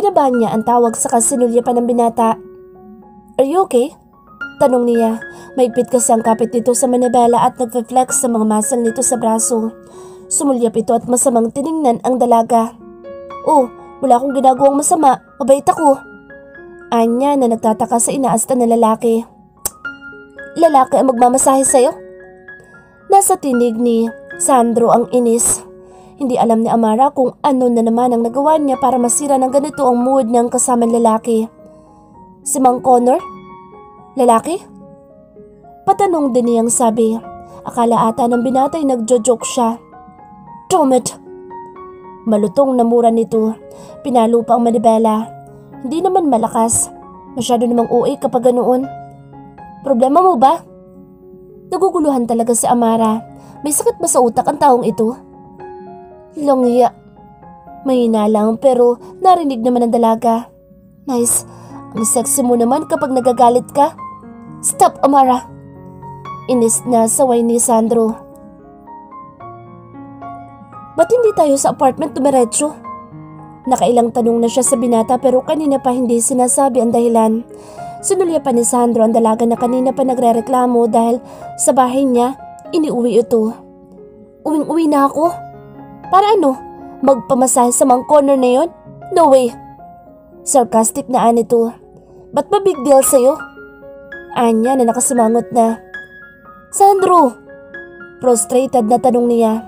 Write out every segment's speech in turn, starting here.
Binaba niya ang tawag sa kasinulya pa ng binata. "Are you okay?" Tanong niya. Maigpit kasi ang kapit nito sa manibela at nagfe-flex sa mga muscle nito sa braso. Sumulyap ito at masamang tiningnan ang dalaga. "Oh, wala akong ginagawang masama. Mabait ako." Anya na nagtataka sa inaasta na lalaki. "Lalaki ang magmamasahe sa'yo?" Nasa tinig ni Sandro ang inis. Hindi alam ni Amara kung ano na naman ang nagawa niya para masira ng ganito ang mood ng kasamang lalaki. "Si Mang Connor? Lalaki?" Patanong din niyang sabi. Akala ata ng binatay nagjo-joke siya. "Damn it!" Malutong na mura nito. Pinalo pa ang manibela. Hindi naman malakas. Masyado namang uwi kapag ganoon. "Problema mo ba?" Naguguluhan talaga si Amara. May sakit ba sa utak ang taong ito? Langya. Mahina lang pero narinig naman ang dalaga. "Nice. Ang sexy mo naman kapag nagagalit ka." "Stop, Amara." Inis na saway ni Sandro. "Ba't hindi tayo sa apartment tumiretso?" Nakailang tanong na siya sa binata pero kanina pa hindi sinasabi ang dahilan. Sinulya pa ni Sandro ang dalaga na kanina pa nagrereklamo dahil sa bahay niya iniuwi ito. "Uwing-uwi na ako? Para ano? Magpamasahe sa Mang Connor na yon? No way." Sarcastic na anito. "Ba't ba big deal sa'yo?" Anya na nakasimangot na. "Sandro!" Frustrated na tanong niya.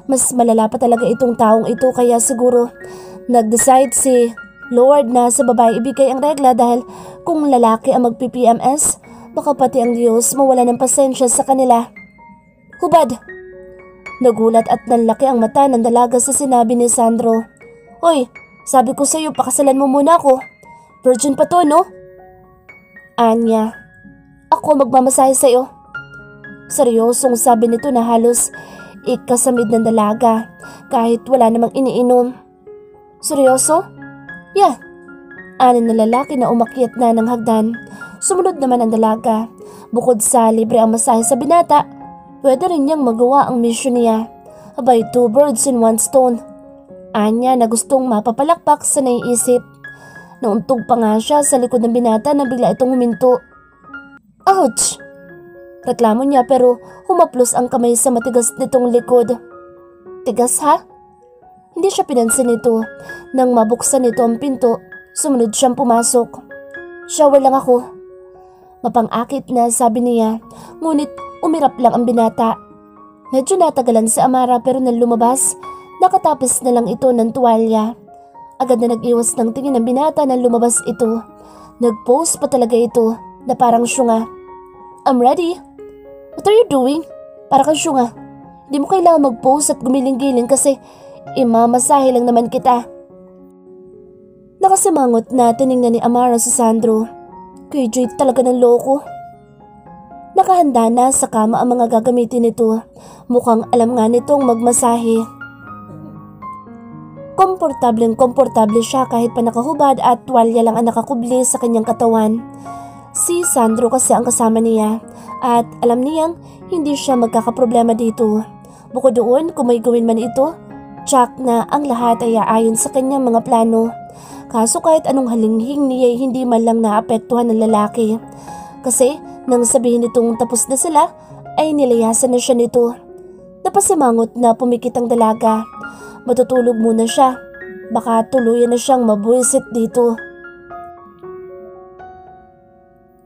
Mas malala pa talaga itong taong ito kaya siguro nag-decide si Lord na sa babae ibigay ang regla dahil kung lalaki ang magpi-PMS, baka pati ang Diyos mawala ng pasensya sa kanila. "Hubad!" Nagulat at nanlaki ang mata ng dalaga sa sinabi ni Sandro. "Hoy, sabi ko sa'yo pakasalan mo muna ako. Virgin pa to, no?" Anya. "Ako magmamasahe sa'yo." Seryosong sabi nito na halos ikasamid ng dalaga kahit wala namang iniinom. "Seryoso?" "Yeah." Anin na lalaki na umakyat na ng hagdan. Sumunod naman ang dalaga. Bukod sa libre ang masahe sa binata, pwede rin niyang magawa ang mission niya. Abay, 2 birds in 1 stone. Anya na gustong mapapalakpak sa naiisip. Nauntog pa nga siya sa likod ng binata na bigla itong huminto. "Ouch!" Reklamo niya pero humaplos ang kamay sa matigas nitong likod. "Tigas ha?" Hindi siya pinansin nito. Nang mabuksan nito ang pinto, sumunod siyang pumasok. "Shower lang ako." Mapang-akit na sabi niya, ngunit umirap lang ang binata. Medyo natagalan si Amara pero nang lumabas, nakatapis na lang ito ng tuwalya. Agad na nag-iwas ng tingin ng binata nang lumabas ito. Nag-pose pa talaga ito na parang syunga. "I'm ready." "What are you doing?" "Para kang syunga. Hindi mo kailangan mag-pose at gumiling-giling kasi imamasahe lang naman kita." Nakasimangot na tiningnan ni Amara si Sandro. KJ talaga ng loko. Nakahanda na sa kama ang mga gagamitin nito. Mukhang alam nga nitong magmasahe. Komportable siya kahit pa nakahubad at tuwalya lang ang nakakubli sa kanyang katawan. Si Sandro kasi ang kasama niya at alam niyang hindi siya magkakaproblema dito. Bukod doon, kung may gawin man ito, tsak na ang lahat ay aayon sa kanyang mga plano. Kaso kahit anong halinghing niya ay hindi man lang naapektuhan ng lalaki. Kasi nang sabihin nitong tapos na sila, ay nilayasan na siya nito. Napasimangot na pumikit ang dalaga. Matutulog muna siya. Baka tuluyan na siyang mabuwisit dito.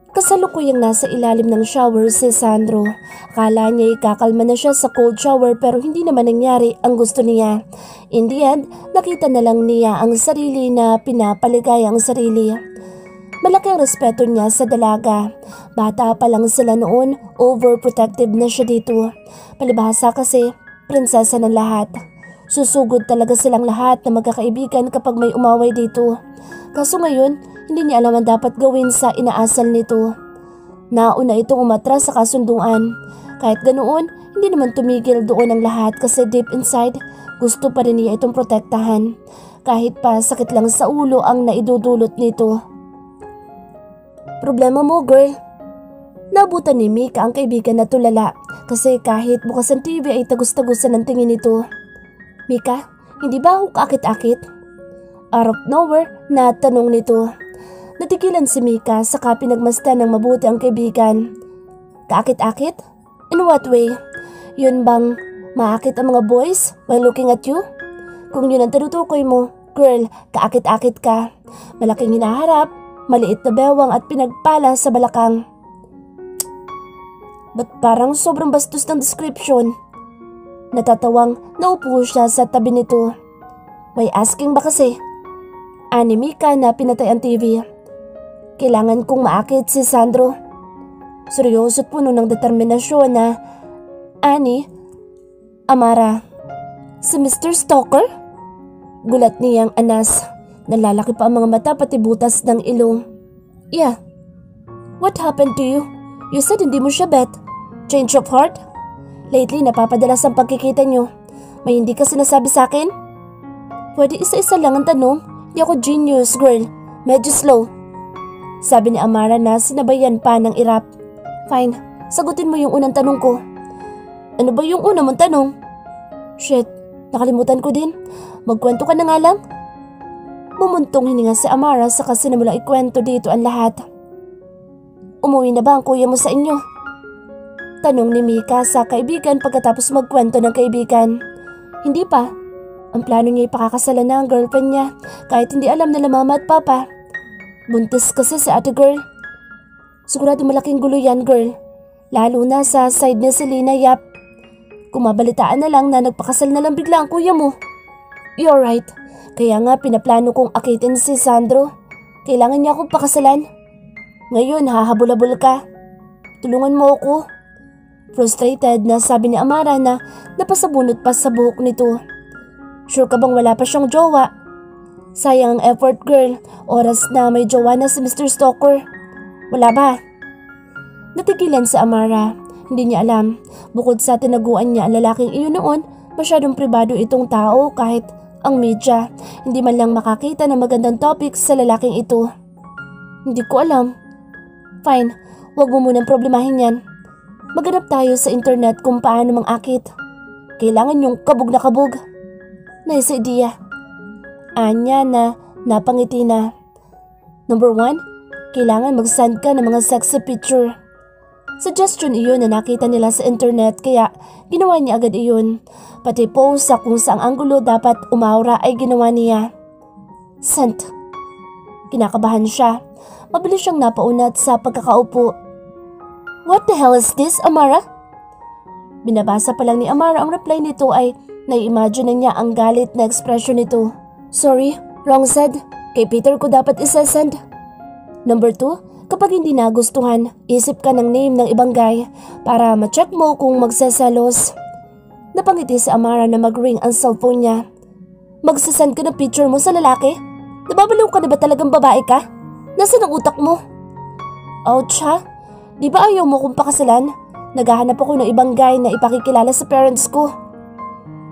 Kasalukuyang nasa ilalim ng shower si Sandro. Akala niya ikakalma na siya sa cold shower pero hindi naman nangyari ang gusto niya. In the end, nakita na lang niya ang sarili na pinapaligaya ang sarili. Malaki ang respeto niya sa dalaga. Bata pa lang sila noon, overprotective na siya dito. Palibhasa kasi, prinsesa ng lahat. Susugod talaga silang lahat na magkakaibigan kapag may umaway dito. Kaso ngayon, hindi niya alam ang dapat gawin sa inaasal nito. Nauna itong umatras sa kasunduan. Kahit ganoon, hindi naman tumigil doon ang lahat kasi deep inside, gusto pa rin niya itong protektahan. Kahit pa sakit lang sa ulo ang naidudulot nito. "Problema mo, girl." Nabutan ni Mika ang kaibigan na tulala kasi kahit bukas ang TV ay tagus-tagusan ng tingin nito. "Mika, hindi ba ako kaakit-akit?" Out of nowhere na tanong nito. Natigilan si Mika saka pinagmasdan ng mabuti ang kaibigan. Kaakit-akit? In what way? Yun bang maakit ang mga boys while looking at you? Kung yun ang tinutukoy mo, girl, kaakit-akit ka. Malaking hinaharap, maliit na bewang at pinagpala sa balakang. Ba't parang sobrang bastos ng description? Natatawang naupo siya sa tabi nito. May asking ba kasi? Ani Mika na pinatay ang TV. Kailangan kong maakit si Sandro. Seryoso't puno ng determinasyon na Ani, Amara. Si Mr. Stalker? Gulat niyang anas. Nalalaki pa ang mga mata pati butas ng ilong. Yeah. What happened to you? You said hindi mo siya bet. Change of heart? Lately napapadalas ang pagkikita niyo. May hindi ka sinasabi sa akin? Pwede isa-isa lang ang tanong. Di ako genius, girl. Medyo slow. Sabi ni Amara na sinabayan pa ng irap. Fine, sagutin mo yung unang tanong ko. Ano ba yung una mong tanong? Shit, nakalimutan ko din. Magkwento ka na nga lang. Bumuntong hininga si Amara saka sinimulang ikwento dito ang lahat. Umuwi na ba ang kuya mo sa inyo? Tanong ni Mika sa kaibigan pagkatapos magkwento ng kaibigan. Hindi pa. Ang plano niya ipakakasalan na ang girlfriend niya kahit hindi alam nila mama at papa. Buntis kasi si ate girl. Sigurado malaking gulo yan, girl. Lalo na sa side niya si Lina, yap. Kung mabalitaan na lang na nagpakasal na lang bigla ang kuya mo. You're right. Kaya nga pinaplano kong akitin si Sandro. Kailangan niya akong pakasalan. Ngayon hahabol-habol ka. Tulungan mo ako. Frustrated na sabi ni Amara na napasabunot pa sa buhok nito. Sure ka bang wala pa siyang jowa? Sayang ang effort, girl. Oras na may jowa na si Mr. Stalker. Wala ba? Natigilan si Amara. Hindi niya alam. Bukod sa tinaguan niya ang lalaking iyon noon, masyadong pribado itong tao kahit ang media. Hindi man lang makakita ng magandang topics sa lalaking ito. Hindi ko alam. Fine, huwag mo munang problemahin yan. Maghanap tayo sa internet kung paano mangakit. Kailangan yung kabog na kabog. Nice idea. Anya na napangiti na. Number 1, kailangan mag-send ka ng mga sexy picture. Suggestion iyon na nakita nila sa internet kaya ginawa niya agad iyon. Pati post sa kung saang anggulo dapat umaura ay ginawa niya. Sent. Kinakabahan siya. Mabilis siyang napaunat sa pagkakaupo. What the hell is this, Amara? Binabasa pa lang ni Amara ang reply nito ay nai-imagine niya ang galit na ekspresyon nito. Sorry, wrong said. Kay Peter ko dapat isa-send. Number 2, kapag hindi nagustuhan, isip ka ng name ng ibang guy para ma-check mo kung magseselos. Napangiti si Amara na mag-ring ang cellphone niya. Magsasend ka ng picture mo sa lalaki? Nababaliw ka na ba talagang babae ka? Nasaan ang utak mo? Ouch ha? Di ba ayaw mo kong pakasalan? Naghahanap ako ng ibang guy na ipakikilala sa parents ko.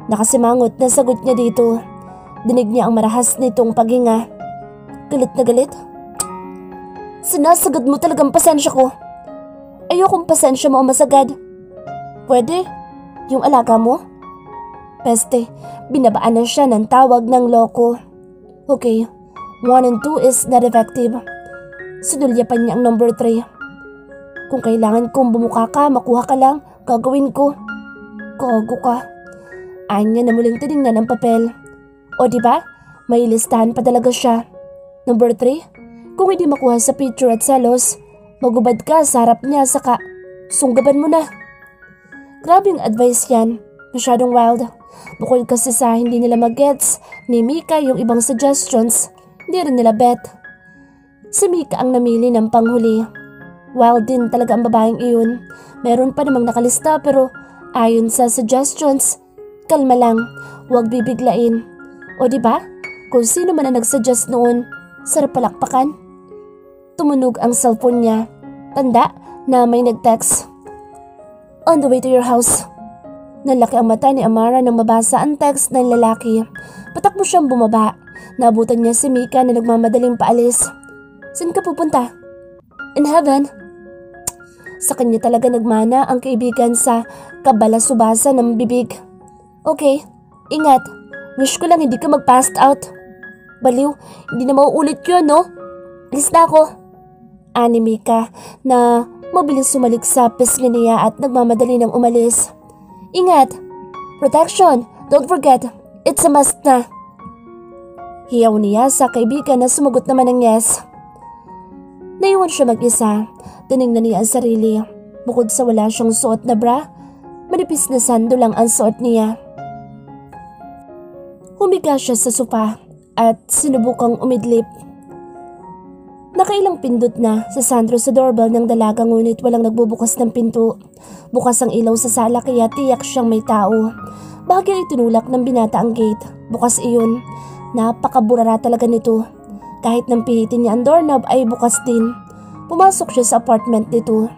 Nakasimangot na sagot niya dito. Dinig niya ang marahas nitong paghinga. Galit na galit. Sinasagad mo talagang pasensya ko. Ayokong pasensya mo ang masagad. Pwede? Yung alaga mo? Peste, binabaan na siya ng tawag ng loko. Okay, 1 and 2 is not effective. Sinulyapan niya ang number 3. Kung kailangan kong bumuka ka, makuha ka lang, gagawin ko. Gago ka. Anya na muling tinignan ng papel. O diba, may listahan pa talaga siya. Number 3, kung hindi makuha sa picture at selos, magubad ka sa harap niya saka sunggaban mo na. Grabing advice yan, masyadong wild. Bukod kasi sa hindi nila magets ni Mika yung ibang suggestions, hindi rin nila bet. Si Mika ang namili ng panghuli. Wild din talaga ang babaeng iyon. Meron pa namang nakalista pero ayon sa suggestions, kalma lang, huwag bibiglain. O diba, kung sino man ang nagsuggest noon, sarap palakpakan. Tumunog ang cellphone niya. Tanda na may nag-text. On the way to your house. Nalaki ang mata ni Amara nang mabasa ang text ng lalaki. Patakbo siyang bumaba. Nabutan niya si Mika na nagmamadaling paalis. Saan ka pupunta? In heaven. Sa kanya talaga nagmana ang kaibigan sa kabalasubasa ng bibig. Okay, ingat. Wish ko lang hindi ka mag-passed out. Baliw, hindi na mauulit yun, no? Alis na ako. Ani Mika na mabilis sumalik sa pisngi niya at nagmamadali ng umalis. Ingat! Protection! Don't forget, it's a must na. Hiyaw niya sa kaibigan na sumagot naman ng yes. Naiwan siya mag-isa. Tinignan niya ang sarili. Bukod sa wala siyang suot na bra, manipis na sando lang ang suot niya. Humiga siya sa sopa at sinubukang umidlip. Nakailang pindot na si Sandro sa doorbell ng dalaga ngunit walang nagbubukas ng pinto. Bukas ang ilaw sa sala kaya tiyak siyang may tao. Bahagyang itinulak ng binata ang gate. Bukas iyon. Napakaburara talaga nito. Kahit nang pihitin niya ang doorknob ay bukas din. Pumasok siya sa apartment nito.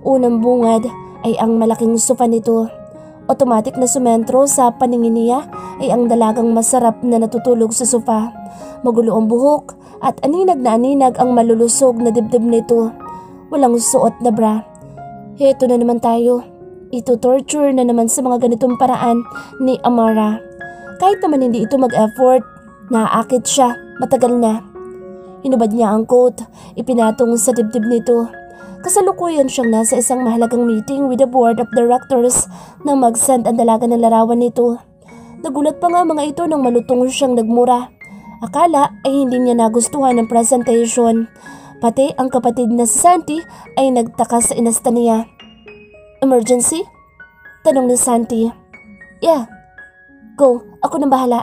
Unang bungad ay ang malaking sofa nito. Automatic na sumentro sa paningin niya ay ang dalagang masarap na natutulog sa sofa. Magulo ang buhok at aninag na aninag ang malulusog na dibdib nito. Walang suot na bra. Heto na naman tayo. Ito-torture na naman sa mga ganitong paraan ni Amara. Kahit naman hindi ito mag-effort, naaakit siya matagal na. Hinubad niya ang coat, ipinatong sa dibdib nito. Kasalukuyan siyang nasa isang mahalagang meeting with the board of directors nang mag-send ang dalaga ng larawan nito. Nagulat pa nga mga ito nang malutong siyang nagmura. Akala ay hindi niya nagustuhan ang presentation. Pati ang kapatid na si Santi ay nagtaka sa inasta niya. Emergency? Tanong ni Santi. Yeah. Go, ako na bahala.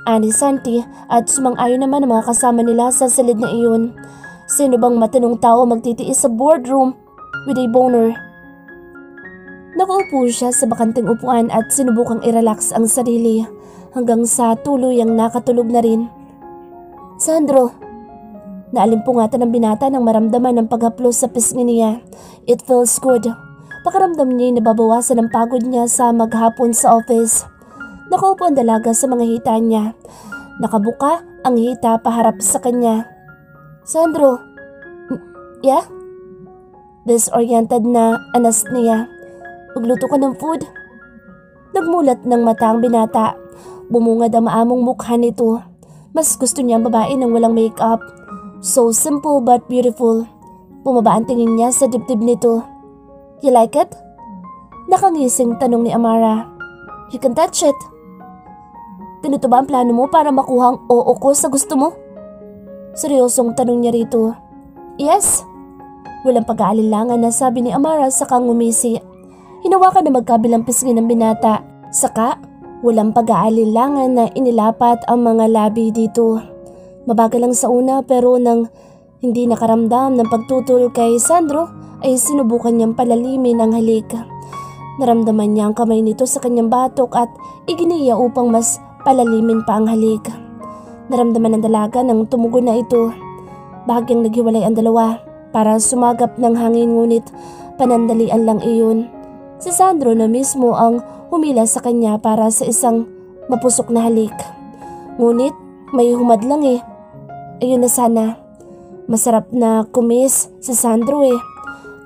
Ani Santi at sumang-ayon naman ang mga kasama nila sa silid na iyon. Sino bang matinong tao magtitiis sa boardroom with a boner? Nakaupo siya sa bakanting upuan at sinubukang i-relax ang sarili hanggang sa tuluyang nakatulog na rin. Sandro! Naalimpungatan ng binata nang maramdaman ng paghaplos sa pisngi niya. It feels good. Pakaramdam niya nababawasan ang pagod niya sa maghapon sa office. Nakaupo ang dalaga sa mga hita niya. Nakabuka ang hita paharap sa kanya. Sandro, yeah? Disoriented na anas niya. Magluto ka ng food? Nagmulat ng mata ang binata. Bumungad ang maamong mukha nito. Mas gusto niya ang babae nang walang makeup. So simple but beautiful. Bumaba ang tingin niya sa dibdib nito. You like it? Nakangising tanong ni Amara. You can touch it. Ganito ba ang plano mo para makuha ang oo ko sa gusto mo? Seryosong tanong niya rito. Yes. Walang pag-aalinlangan na sabi ni Amara saka ngumisi. Hinawakan na magkabilang pisngi ng binata. Saka walang pag-aalinlangan na inilapat ang mga labi dito. Mabagal lang sa una pero nang hindi nakaramdam ng pagtutol kay Sandro ay sinubukan niyang palalimin ang halik. Naramdaman niya ang kamay nito sa kanyang batok at iginiya upang mas palalimin pa ang halik. Naramdaman ng dalaga nang tumugon na ito. Bahagyang naghiwalay ang dalawa para sumagap ng hangin ngunit panandalian lang iyon. Si Sandro na mismo ang humila sa kanya para sa isang mapusok na halik. Ngunit may humad lang eh. Ayun na sana. Masarap na kumis si Sandro eh.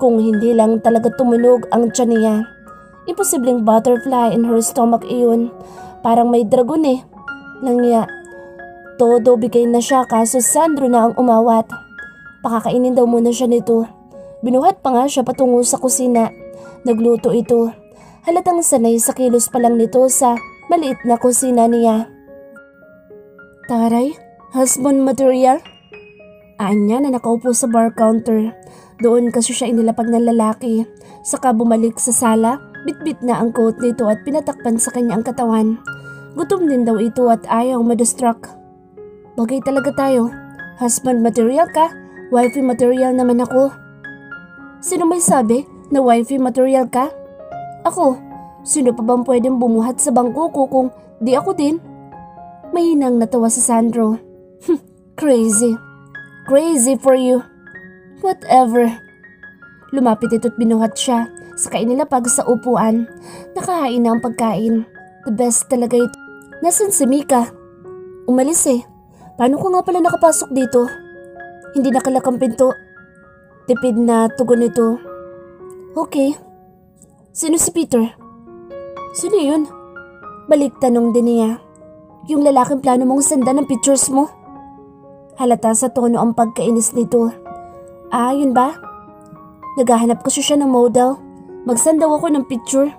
Kung hindi lang talaga tumunog ang tiyan niya. Imposibleng butterfly in her stomach iyon. Parang may dragon eh. Langya. Todo bigay na siya kaso Sandro na ang umawat. Pakakainin daw muna siya nito. Binuhat pa nga siya patungo sa kusina. Nagluto ito. Halatang sanay sa kilos pa lang nito sa maliit na kusina niya. Taray, husband material? Anya na nakaupo sa bar counter. Doon kasi siya inilapag ng lalaki. Saka bumalik sa sala, bitbit na ang coat nito at pinatakpan sa kanya ang katawan. Gutom din daw ito at ayaw madistract. Bagay talaga tayo. Husband material ka? Wifey material naman ako. Sino may sabi na wifey material ka? Ako. Sino pa bang pwedeng bumuhat sa bangko ko kung di ako din? Mahinang natawa si Sandro. Crazy. Crazy for you. Whatever. Lumapit ito't binuhat siya. Saka inilapag sa upuan. Nakahain na ang pagkain. The best talaga ito. Nasaan si Mika? Umalis eh. Paano ko nga pala nakapasok dito? Hindi nakalak ang pinto. Tipid na tugon nito. Okay. Sino si Peter? Sino yun? Balik tanong din niya. Yung lalaking plano mong senda ng pictures mo? Halata sa tono ang pagkainis nito. Yun ba? Naghahanap kasi siya ng model. Mag-send daw ako ng picture.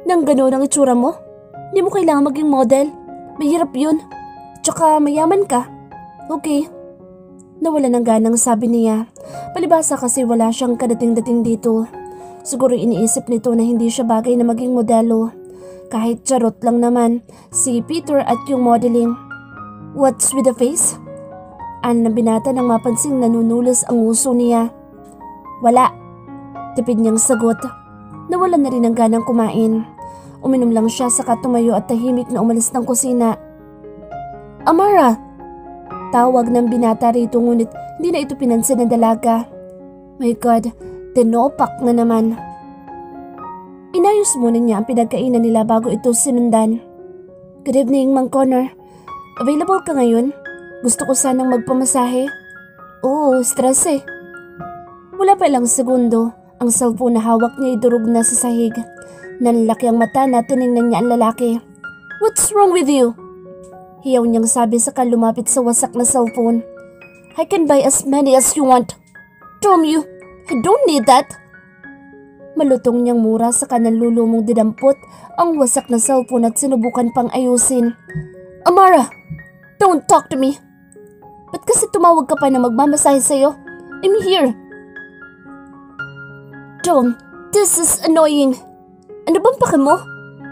Nang gano'n ang itsura mo? Hindi mo kailangan maging model. Mahirap yun. Tsaka mayaman ka. Okay. Nawala ng ganang sabi niya. Palibhasa kasi wala siyang kadating-dating dito. Siguro iniisip nito na hindi siya bagay na maging modelo. Kahit charot lang naman si Peter at yung modeling. What's with the face? Ano na binata nang mapansing nanunulis ang uso niya. Wala. Tipid niyang sagot. Nawalan na rin ng ganang kumain. Uminom lang siya saka tumayo at tahimik na umalis ng kusina. Amara! Tawag ng binata rito ngunit hindi na ito pinansin ng dalaga. My God, tinopak na naman. Inayos muna niya ang pinagkainan nila bago ito sinundan. Good evening, Mang Connor. Available ka ngayon? Gusto ko sanang magpamasahe. Oo, stress eh. Wala pa ilang segundo, ang cellphone na hawak niya ay durog na sa sahig. Nanlaki ang mata na tiningnan niya ang lalaki. What's wrong with you? Hiyaw niyang sabi saka lumapit sa wasak na cellphone. I can buy as many as you want. Damn you, I don't need that. Malutong niyang mura saka nalulumong didampot ang wasak na cellphone at sinubukan pang ayusin. Amara, don't talk to me. Ba't kasi tumawag ka pa na magmamasahe sa'yo? I'm here. Tom, this is annoying. Ano bang pake mo?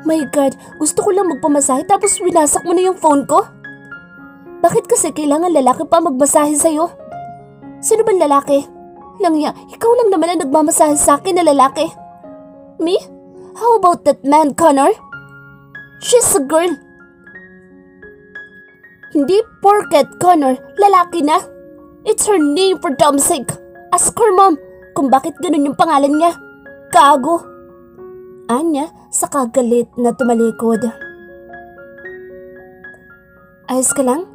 My God, gusto ko lang magpamasahe tapos winasak mo na yung phone ko? Bakit kasi kailangan lalaki pa magmasahe sa'yo? Sino bang lalaki? Langya, ikaw lang naman ang nagmamasahe sa akin na lalaki. Me? How about that man, Connor? She's a girl. Hindi porket, Connor, lalaki na. It's her name for damn sake. Ask her mom kung bakit ganun yung pangalan niya. Gago. Anya sa kagalit na tumalikod. Ayos ka lang?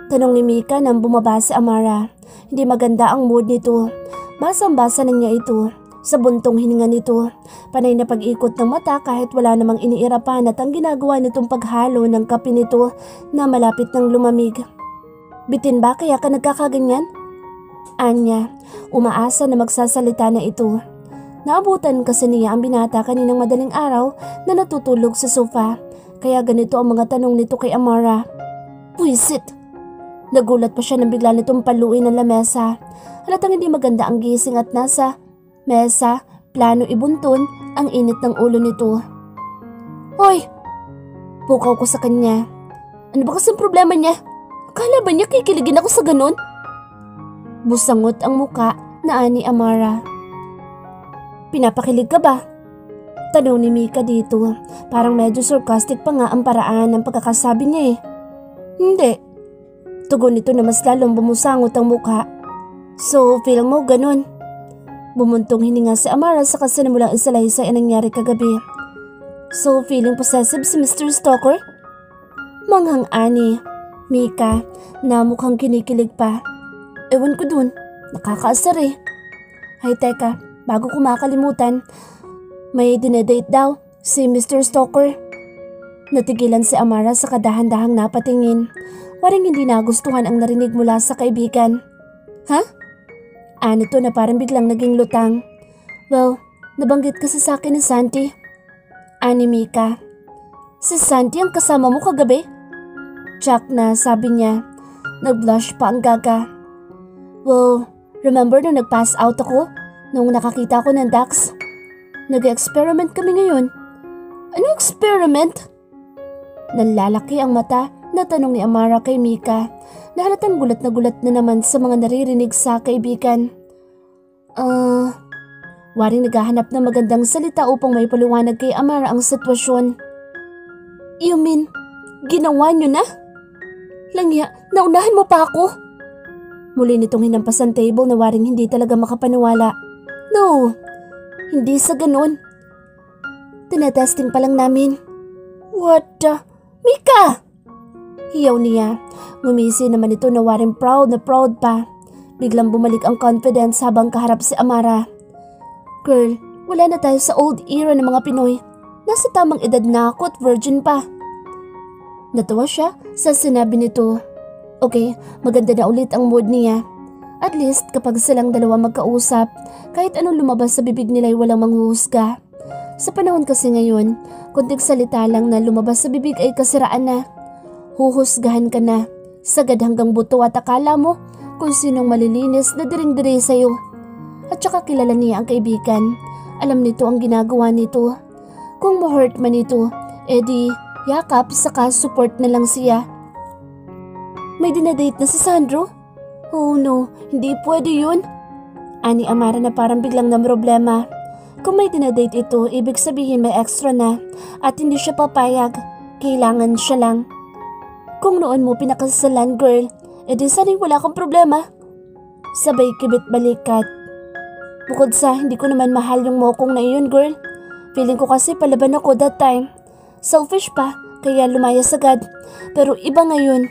Tanong ni Mika nang bumaba si Amara. Hindi maganda ang mood nito. Basang-basa na niya ito. Sa buntong hininga nito, panay na pag-ikot ng mata kahit wala namang iniirapan at ang ginagawa nitong paghalo ng kape nito na malapit ng lumamig. Bitin ba kaya ka nagkakaganyan? Anya, umaasa na magsasalita na ito. Naabutan kasi niya ang binata kaninang madaling araw na natutulog sa sofa. Kaya ganito ang mga tanong nito kay Amara. Puisit! Nagulat pa siya nang bigla nitong paluin ng lamesa. Halatang hindi maganda ang gising at nasa mesa, plano ibuntun ang init ng ulo nito. Hoy! Pukaw ko sa kanya. Ano ba kasing problema niya? Akala ba niya kikiligin ako sa ganun? Busangot ang muka na ani Amara. Pinapakilig ka ba? Tanong ni Mika dito. Parang medyo sarcastic pa nga ang paraan ng pagkakasabi niya eh. Hindi. Tugon nito na mas lalong bumusangot ang mukha. So, feel mo ganun? Bumuntong hininga si Amara sa kasinimulang isalaysay ang nangyari kagabi. So, feeling possessive si Mr. Stalker? Manghang ani. Mika na mukhang kinikilig pa. Ewan ko dun. Nakakaasar eh. Hay teka. Bago ko makalimutan, may dinedate daw si Mr. Stalker. Natigilan si Amara sa kadahan-dahang napatingin. Waring hindi nagustuhan ang narinig mula sa kaibigan. Ha? Ano to na parang biglang naging lutang. Well, nabanggit kasi sa akin ni Santi. Ani Mika. Si Santi ang kasama mo kagabi? Tsak na sabi niya. Nag-blush pa ang gaga. Well, remember nung nag-pass out ako? Nung nakakita ko ng Dax, nag-experiment kami ngayon. Ano experiment? Nanlalaki ang mata na tanong ni Amara kay Mika na halatang gulat na naman sa mga naririnig sa kaibigan. Waring naghahanap ng magandang salita upang may paliwanag kay Amara ang sitwasyon. You mean, ginawa niyo na? Langya, naunahan mo pa ako? Muli nitong hinampas ang table na waring hindi talaga makapaniwala. No, hindi sa ganun. Tinetesting pa lang namin. What the? Mika! Hiyaw niya. Ngumisi naman ito na waring proud pa. Biglang bumalik ang confidence habang kaharap si Amara. Girl, wala na tayo sa old era ng mga Pinoy. Nasa tamang edad na ako at virgin pa. Natawa siya sa sinabi nito. Okay, maganda na ulit ang mood niya. At least kapag silang dalawa magkausap, kahit anong lumabas sa bibig nila ay walang manghuhusga. Sa panahon kasi ngayon, kunting salita lang na lumabas sa bibig ay kasiraan na. Huhusgahan ka na, sagad hanggang buto at akala mo kung sinong malilinis na diring-diri sa'yo. At saka kilala niya ang kaibigan. Alam nito ang ginagawa nito. Kung ma-hurt man ito, edi yakap saka support na lang siya. May dinadate na si Sandro? Oh no, hindi pwede yun. Ani Amara na parang biglang na problema. Kung may dinadate ito, ibig sabihin may extra na at hindi siya papayag. Kailangan siya lang. Kung noon mo pinakasalan, girl, edi sana'y wala kang problema. Sabay kibit balikat. Bukod sa hindi ko naman mahal yung mokong na iyon, girl. Feeling ko kasi palaban ako that time. Selfish pa, kaya lumayas agad. Pero iba ngayon.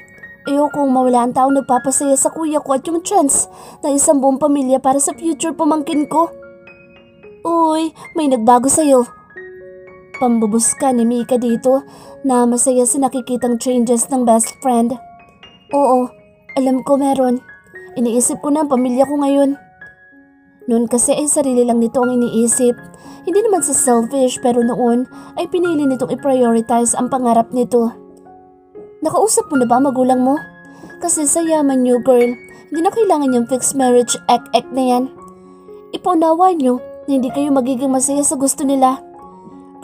Ayokong mawala ang taong nagpapasaya sa kuya ko at yung chance na isang buong pamilya para sa future pamangkin ko. Uy, may nagbago sa'yo. Pambubus ka ni Mika dito na masaya sa nakikitang changes ng best friend. Oo, alam ko meron. Iniisip ko na ang pamilya ko ngayon. Noon kasi ay sarili lang nito ang iniisip. Hindi naman sa selfish pero noon ay pinili nitong i-prioritize ang pangarap nito. Nakausap mo na ba magulang mo? Kasi sa yaman niyo, girl, hindi na kailangan yung fixed marriage ek-ek na yan. Ipaunawa niyo na hindi kayo magiging masaya sa gusto nila.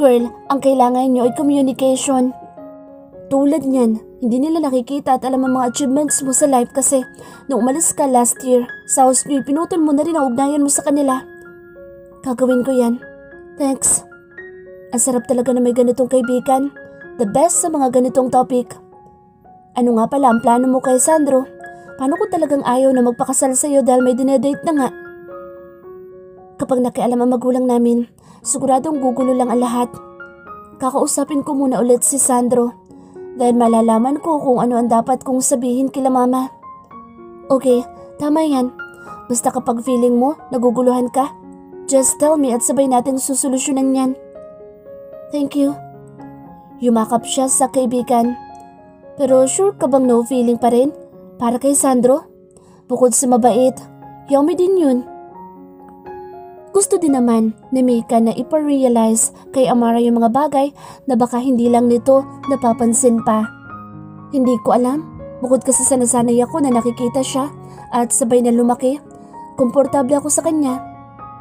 Girl, ang kailangan niyo ay communication. Tulad niyan, hindi nila nakikita at alam ang mga achievements mo sa life kasi nung umalis ka last year, sa house view, pinutol mo na rin ang ugnayan mo sa kanila. Gagawin ko yan. Thanks. Ang sarap talaga na may ganitong kaibigan. The best sa mga ganitong topic. Ano nga pala ang plano mo kay Sandro? Paano kung talagang ayaw na magpakasal sa'yo dahil may dinedate na nga? Kapag nakialam ang magulang namin, siguradong gugulo lang ang lahat. Kakausapin ko muna ulit si Sandro dahil malalaman ko kung ano ang dapat kong sabihin kila mama. Okay, tama yan. Basta kapag feeling mo naguguluhan ka, just tell me at sabay nating susolusyonan yan. Thank you. Yumakap siya sa kaibigan. Pero sure ka bang no feeling pa rin para kay Sandro? Bukod sa mabait, yummy din yun. Gusto din naman ni Mika na iparealize kay Amara yung mga bagay na baka hindi lang nito napapansin pa. Hindi ko alam, bukod kasi sa nasanay ako na nakikita siya at sabay na lumaki, komportable ako sa kanya.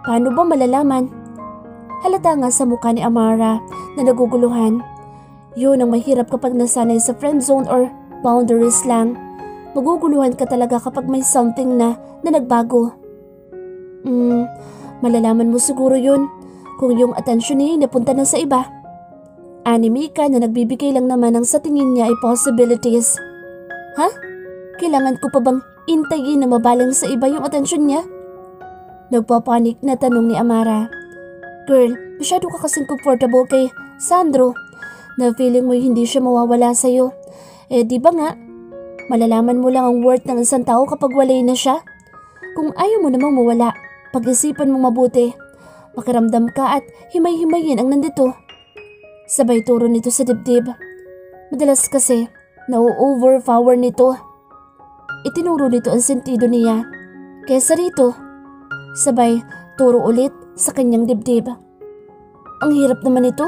Paano ba malalaman? Halata nga sa mukha ni Amara na naguguluhan. Yun ang mahirap kapag nasanay sa friend zone or boundaries lang. Maguguluhan ka talaga kapag may something na nagbago. Malalaman mo siguro yun kung yung atensyon niya ay napunta na sa iba. Ani Mika na nagbibigay lang naman ang sa tingin niya ay possibilities. Ha? Kailangan ko pa bang intayin na mabalang sa iba yung atensyon niya? Nagpapanik na tanong ni Amara. Girl, masyado ka kasing comfortable kay Sandro na feeling mo hindi siya mawawala sa'yo. Di ba nga? Malalaman mo lang ang worth ng isang tao kapag walay na siya. Kung ayaw mo namang mawala, pag-isipan mo mabuti. Pakiramdam ka at himay-himayin ang nandito. Sabay turo nito sa dibdib. Madalas kasi, na-overpower nito. Itinuro nito ang sentido niya. Kesa rito, sabay turo ulit sa kanyang dibdib. Ang hirap naman ito.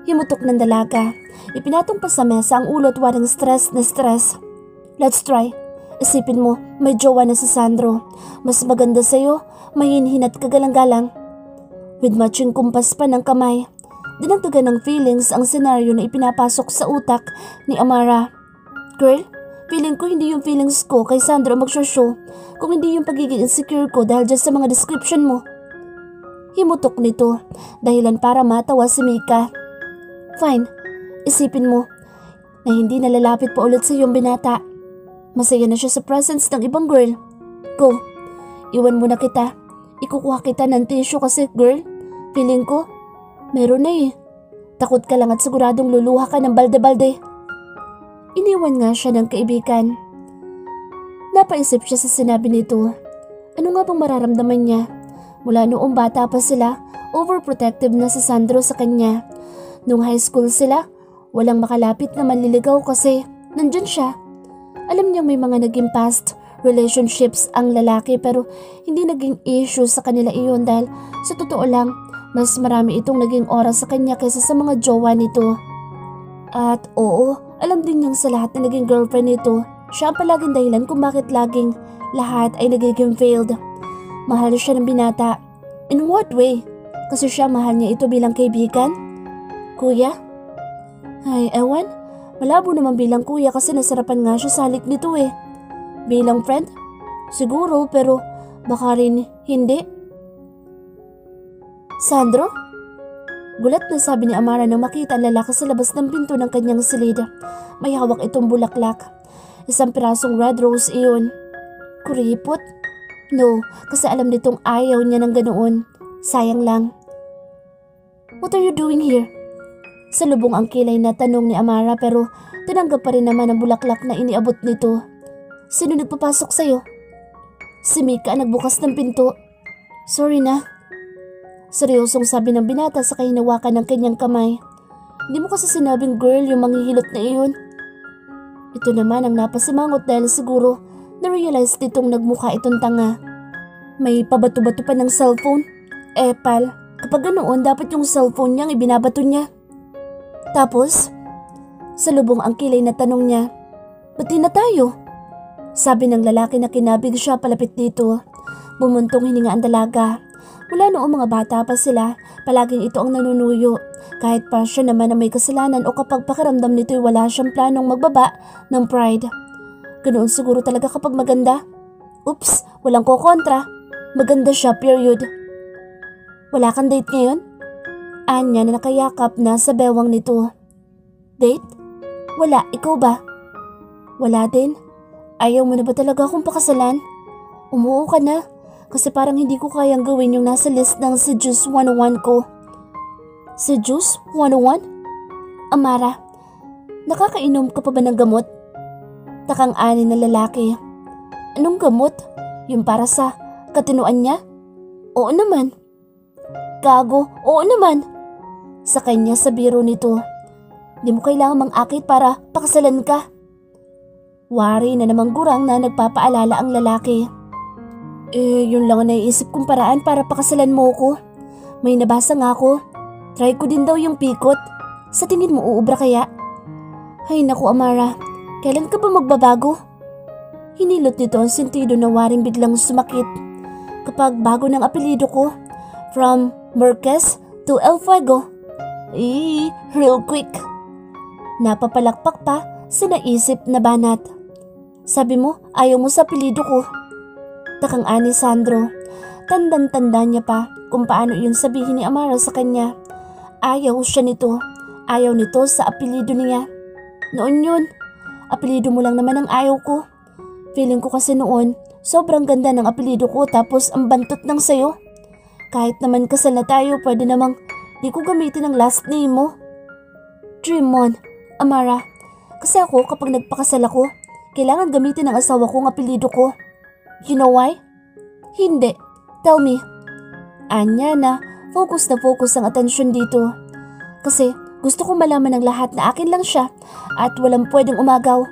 Himutok ng dalaga. Ipinatong pa sa mesa ang ulo at waring stress na stress. Let's try. Isipin mo, may jowa na si Sandro. Mas maganda sa'yo, mahinhin at kagalang-galang. With matching kumpas pa ng kamay, dinagdagan ng feelings ang senaryo na ipinapasok sa utak ni Amara. Girl, feeling ko hindi yung feelings ko kay Sandro mag-show kung hindi yung pagiging insecure ko dahil just sa mga description mo. Himutok nito, dahilan para matawa si Mika. Fine, isipin mo na hindi nalalapit pa ulit sa iyong binata. Masaya na siya sa presence ng ibang girl. Go, iwan mo na kita. Ikukuha kita ng tissue kasi girl, feeling ko, meron na eh. Takot ka lang at siguradong luluha ka ng balde-balde. Iniwan nga siya ng kaibigan. Napaisip siya sa sinabi nito. Ano nga bang mararamdaman niya? Mula noong bata pa sila, overprotective na si Sandro sa kanya. Nung high school sila, walang makalapit na manliligaw kasi nandyan siya. Alam niyang may mga naging past relationships ang lalaki pero hindi naging issue sa kanila iyon dahil sa totoo lang, mas marami itong naging oras sa kanya kaysa sa mga jowa nito. At oo, alam din niyang sa lahat na naging girlfriend nito, siya ang palaging dahilan kung bakit laging lahat ay nagiging failed. Mahal siya ng binata. In what way? Kasi siya mahal niya ito bilang kaibigan? Kuya? Ay, ewan. Malabo naman bilang kuya kasi nasarapan nga siya sa halik nito eh. Bilang friend? Siguro pero baka rin hindi. Sandro? Gulat na sabi ni Amara nang makita ang lalaki sa labas ng pinto ng kanyang silid. May hawak itong bulaklak. Isang pirasong red rose iyon. Kuripot? No, kasi alam nitong ayaw niya ng ganoon. Sayang lang. What are you doing here? Salubong ang kilay na tanong ni Amara pero tinanggap pa rin naman ang bulaklak na iniabot nito. Sino nagpapasok sa'yo? Si Mika ang nagbukas ng pinto. Sorry na. Seryosong sabi ng binata sa kahinawakan ng kanyang kamay. Hindi mo kasi sinabing girl yung manghihilot na iyon. Ito naman ang napasimangot dahil siguro na-realize nitong nagmukha itong tanga. May pabato-bato pa ng cellphone? Pal, kapag ganoon dapat yung cellphone niyang ibinabato niya. Tapos, salubong ang kilay na tanong niya, ba't di na tayo? Sabi ng lalaki na kinabig siya palapit dito. Bumuntong hininga ang dalaga. Mula noong mga bata pa sila, palaging ito ang nanunuyo. Kahit pa siya naman na may kasalanan o kapag pakiramdam nito'y wala siyang planong magbaba ng pride. Ganoon siguro talaga kapag maganda. Oops, walang kokontra. Maganda siya, period. Wala kang date ngayon? Anya na nakayakap na sa bewang nito. Date? Wala, ikaw ba? Wala din. Ayaw mo na ba talaga akong pakasalan? Umuo ka na. Kasi parang hindi ko kayang gawin yung nasa list ng Seduce 101 ko. Seduce 101? Amara, nakakainom ka pa ba ng gamot? Takang ani na lalaki. Anong gamot? Yung para sa katinuan niya? Oo naman. Gago, oo naman. Sa kanya sa biro nito. Di mo kailangan mang-akit para pakasalan ka. Wari na namang gurang na nagpapaalala ang lalaki. Yun lang ang naiisip kong paraan para pakasalan mo ko. May nabasa nga ako. Try ko din daw yung pikot. Sa tingin mo uubra kaya? Ay naku Amara, kailan ka ba magbabago? Hinilot nito ang sentido na waring biglang sumakit. Kapag bago ng apelido ko, from Marquez to El Fuego. Real quick. Napapalakpak pa sa naisip na banat. Sabi mo, ayaw mo sa apelido ko. Takang ani Sandro. Tandang-tanda niya pa kung paano yung sabihin ni Amara sa kanya. Ayaw siya nito. Ayaw nito sa apelido niya. Noon yun. Apelido mo lang naman ang ayaw ko. Feeling ko kasi noon, sobrang ganda ng apelido ko tapos ang bantot ng sayo. Kahit naman kasal na tayo, pwede namang di ko gamitin ang last name mo. Dream on, Amara. Kasi ako kapag nagpakasal ako, kailangan gamitin ang asawa ko ang apelido ko. You know why? Hindi. Tell me. Anya na focus ang atensyon dito. Kasi gusto ko malaman ng lahat na akin lang siya at walang pwedeng umagaw.